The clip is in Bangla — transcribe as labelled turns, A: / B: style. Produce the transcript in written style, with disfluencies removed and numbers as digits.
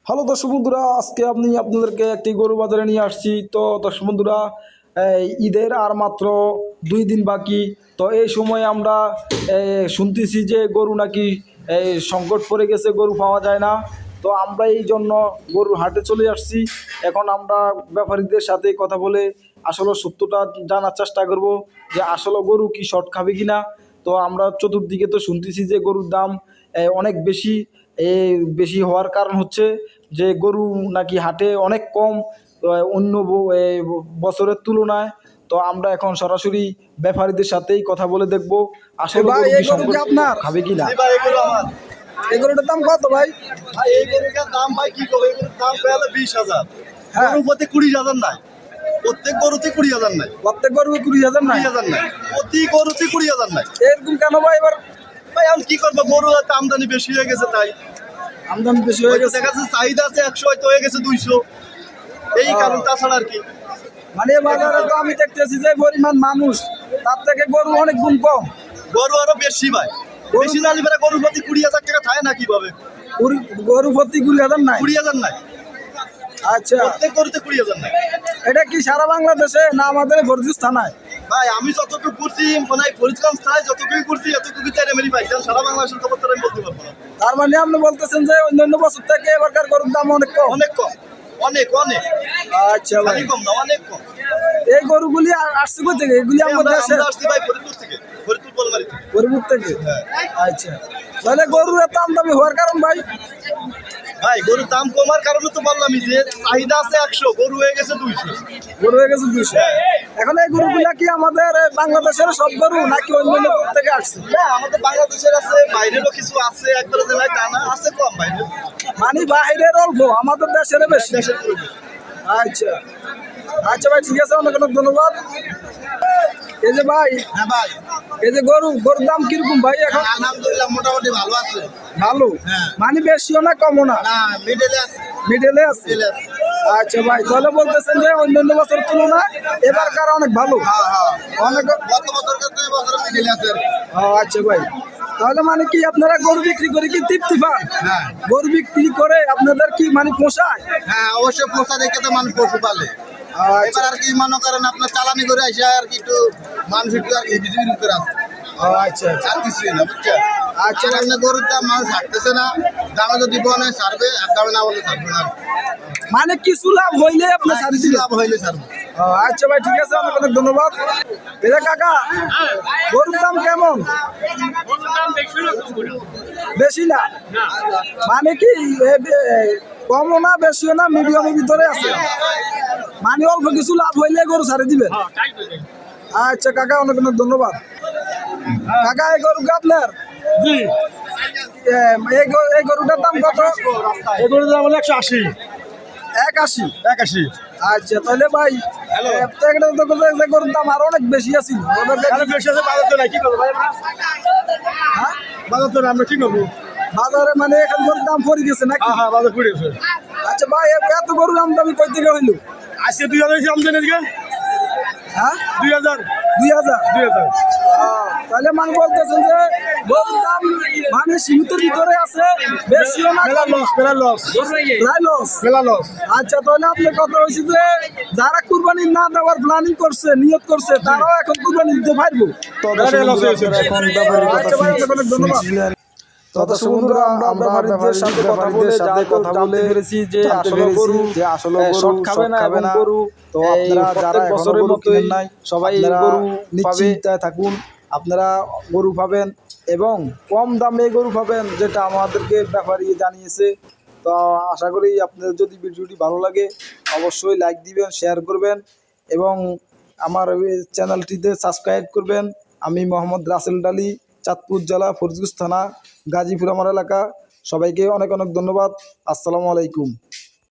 A: হ্যালো দর্শক বন্ধুরা, আজকে আপনাদেরকে একটি গরু বাজারে নিয়ে আসছি। তো দর্শক বন্ধুরা, ঈদের আর মাত্র 2 দিন বাকি। তো এই সময় আমরা শুনতেছি যে গরু নাকি সংকট পড়ে গেছে, গরু পাওয়া যায় না। তো আমরা এই জন্য গরুর হাটে চলে আসছি। এখন আমরা ব্যাপারীদের সাথে কথা বলে আসলে সত্যটা জানার চেষ্টা করব যে আসলে গরু কি শর্ট খাবে কিনা। তো আমরা চতুর্দিকে তো শুনতেছি যে গরুর দাম অনেক বেশি। বেশি হওয়ার কারণ হচ্ছে যে গরু নাকি হাটে অনেক কম অন্য বছরের তুলনায়। তো আমরা এখন সরাসরি ব্যাপারীদের সাথেই কথা বলে দেখব আসলে
B: ভাই,
A: গরু
B: এই
A: কি
B: গরু কি
A: সংকট
B: আপনার?
A: খাবে কিনা।
B: এই গরুটার দাম কত ভাই?
C: ভাই এই গরুটার দাম ভাই কি করবো, এই গরুর দাম পেয়ে 20,000।
B: হ্যাঁ।
C: গরুর প্রতি 20,000 নাই, প্রত্যেক গরুতে 20,000 নাই,
B: প্রত্যেক গরু 20,000 নাই?
C: 20,000 নাই, প্রতি গরুতে 20,000 নাই।
B: এরকম কেন ভাই? এবার
C: ভাই আমি কি করবো, গরু এত আমদানি বেশি হয়ে গেছে তাই।
B: আমদানি বেশি হয়ে গেছে।
C: দেখা যাচ্ছে চাহিদা আছে 100, হয়তো হয়ে গেছে 200, এই কারণ, তাছাড়া আর কি।
B: মানে এ বাজারে তো আমি দেখতেছি যে পরিমাণ মানুষ, তার থেকে গরু অনেক গুণ কম।
C: গরু আরো বেশি ভাই, বেশি না নিলে গরুর প্রতি 20,000 টাকা থাকে না কিভাবে?
B: গরু প্রতি 20,000 নাই?
C: 20,000 নাই,
B: আচ্ছা,
C: প্রত্যেক গরুতে 20,000 নাই।
B: এটা কি সারা বাংলাদেশে না আমাদের ফরিদগঞ্জ থানায়?
C: ভাই আমি যতটুকু করছি, মানে ফরিদগঞ্জ থানায় যতটুকু করছি এতটুকু তাই মেরি পাইছি, সারা বাংলাদেশের খবর তারা আমি বলতে পারবো না।
B: তার মানে আপনি বলতেছেন যে অন্যান্য বছর থেকে এবারকার গরুর দাম অনেক কম?
C: অনেক কম, অনেক অনেক,
B: আচ্ছা ভাই,
C: খালি কম না, অনেক কম।
B: এই গরুগুলি আসছে কোথা থেকে? এগুলি আমাদের দেশে?
C: আমরা আসছি ভাই ফরিদপুর থেকে, ফরিদপুর বলমারি থেকে।
B: গরুপুর থেকে? আচ্ছা, তাহলে গরুর এত দামি হওয়ার কারণ ভাই?
C: ভাই গরুর দাম কমার কারণে তো বললামই যে চাহিদা আছে 100, গরু হয়ে গেছে 200।
B: গরু হয়ে গেছে 200। এখন এই গরুগুলা কি আমাদের বাংলাদেশের সব গরু নাকি অন্য গরু থেকে আসছে?
C: হ্যাঁ আমাদের বাংলাদেশের আছে, বাইরেরও কিছু আছে, একবারে যে নাই তা না, আছে কম বাইরে,
B: মানে বাইরের অল্প, আমাদের দেশের বেশি?
C: দেশের পরিবেশ।
B: আচ্ছা আচ্ছা ভাই, ঠিক আছে, অনেক অনেক ধন্যবাদ। এই যে ভাই,
C: হ্যাঁ ভাই,
B: এই যে গরুর দাম কিরকম ভাই এখন?
C: আলহামদুলিল্লাহ মোটামুটি ভালো আছে।
B: ভালো?
C: হ্যাঁ।
B: মানে বেশিও না কমও না,
C: না মিডলে আছে,
B: মিডলে আছে?
C: মিডলে আছে।
B: আচ্ছা ভাই, তাহলে বলতেছেন যে অন্যান্য বছর তুলনায় এবার কার অনেক ভালো?
C: হ্যাঁ হ্যাঁ,
B: অনেক।
C: গত বছর ক্ষেত্রে বছর মিডলে আছে।
B: ও আচ্ছা ভাই, তাহলে মানে কি আপনারা গরু বিক্রি করে কি তৃপ্তি পান?
C: হ্যাঁ
B: গরু বিক্রি করে আপনাদের কি মানে পোষায়?
C: হ্যাঁ, অবশ্যই পোষা দেখে তো মানুষ পশু পালে। এবার আর কি মনে করেন আপনার চালানি করে আসে আর কি একটু মানুষ একটু আর কি বিজুরি করে আছে,
B: ও আচ্ছা আচ্ছা
C: আর কিছুই না, বুঝছেন?
B: আচ্ছা
C: আর এমনি গরুর দাম মানুষ হাঁটতেছে না, দামে যদি বনে ছাড়বে, আর দামে না বলে ছাড়বে না।
B: মানে কিছু লাভ হইলে আপনি ছাড়ি
C: কিছু
B: দিবেন?
C: লাভ হইলে ছাড়বে।
B: ও আচ্ছা ভাই, ঠিক আছে, অনেক অনেক ধন্যবাদ। এটা কাকা, গরুর দাম কেমন? বেশি না? মানে কি কমও না বেশিও না, মিডিয়ামের ভিতরে আছে? মানে অল্প কিছু লাভ হইলে গরু ছাড়ে দিবেন? আচ্ছা কাকা, অনেক অনেক ধন্যবাদ। কাকা, এই গরু কি আপনার? এই গরুটার দাম কত?
C: এই গরুর দাম হলো 180।
B: 81?
C: 81।
B: আচ্ছা, তাহলে ভাই গরুর দাম আরো অনেক বেশি আছে।
C: বেশি আছে, বাজার তো নাই, কি করবো ভাই?
B: হ্যাঁ,
C: বাজার তো নাই, আমরা কি করবো?
B: বাজারে মানে এখন গরুর দাম পড়ে গেছে নাকি?
C: হ্যাঁ হ্যাঁ, বাজার পড়ে গেছে।
B: আচ্ছা ভাই, এত গরুর দাম দামি কই থেকে হইলো?
C: আজকে 2,000 আমদানি দিকে।
B: হ্যাঁ,
C: 2,000।
B: 2000?
C: 2,000।
B: তাহলে মানে বলতেছেন যে গরুর দাম মানে সীমিতের ভিতরে আছে, বেশিও না
C: মেলা লস, মেলা লস,
B: প্রায় লস।
C: মেলা লস।
B: আচ্ছা, তাহলে আপনার কথা হয়েছে যে যারা কুরবানি না দেওয়ার প্ল্যানিং করছে, নিয়ত করছে, তারাও এখন কুরবানি দিতে পারবো?
A: তো দর্শক বন্ধুরা, আপনারা এখন ব্যাপারীর কথা
B: আচ্ছা ভাই, অনেক অনেক ধন্যবাদ।
A: শুনছিলেন। তো দর্শক বন্ধুরা, আমরা ব্যাপারীদের সাথে কথা বলে পেরেছি যে আসলে গরু শর্ট খাবে না এবং গরু তো আপনারা যারা বছরের মতোই নাই সবাই গরু নিশ্চিন্তায় থাকুন। আপনারা গরু পাবেন এবং কম দামে গরু পাবেন, যেটা আমাদেরকে ব্যাপারী জানিয়েছে। তো আশা করি আপনাদের যদি ভিডিওটি ভালো লাগে অবশ্যই লাইক দিবেন, শেয়ার করবেন এবং আমার চ্যানেলটিতে সাবস্ক্রাইব করবেন। আমি মোহাম্মদ রাসেল ডালি, চাঁদপুর জেলা, ফরিদগঞ্জ থানা, গাজীপুর আমার এলাকা। সবাইকে অনেক অনেক ধন্যবাদ। আসসালামু আলাইকুম।